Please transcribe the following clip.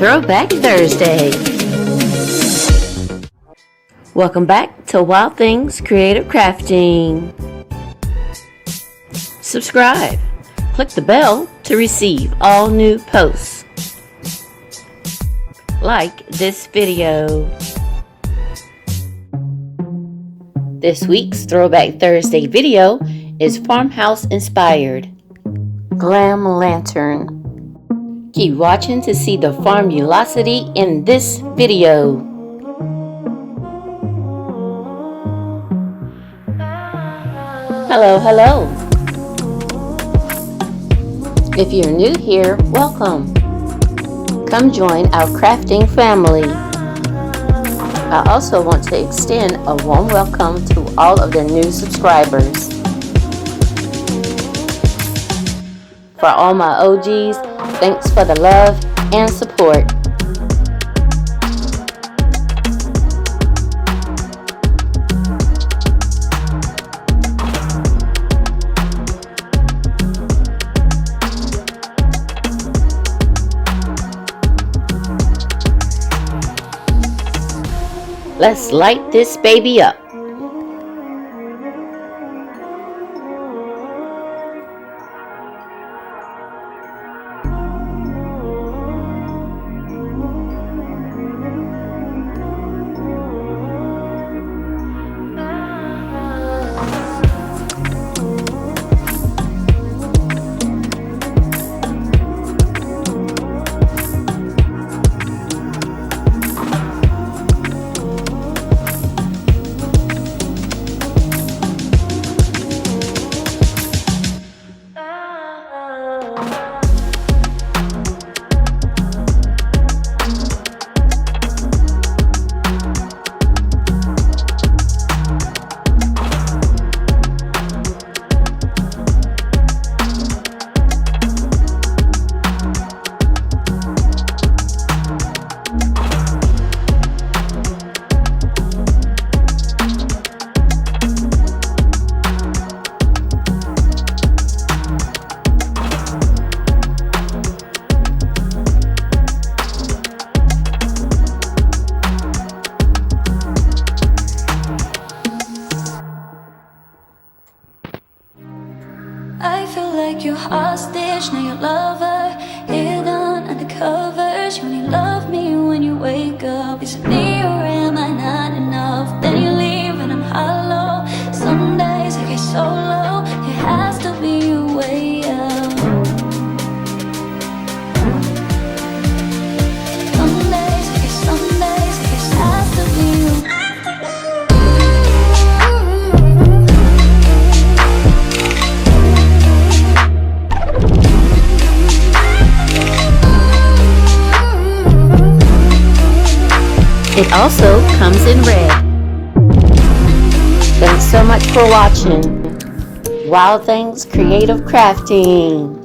Throwback Thursday. Welcome back to Wild Things Creative Crafting. Subscribe. Click the bell to receive all new posts. Like this video. This week's Throwback Thursday video is Farmhouse inspired. Glam lantern. Keep watching to see the farmulosity in this video. Hello. If you're new here, welcome. Come join our crafting family. I also want to extend a warm welcome to all of the new subscribers. For all my OGs, thanks for the love and support. Let's light this baby up. I feel like you're hostage, now your lover, hidden under covers. You only love me when you wake up. Is it me or am I not enough? Then you leave and I'm hollow. Some days I get so low, it has to be a way out. Some days it just has to be a way out. It also comes in red. Thanks so much for watching Wild Things Creative Crafting.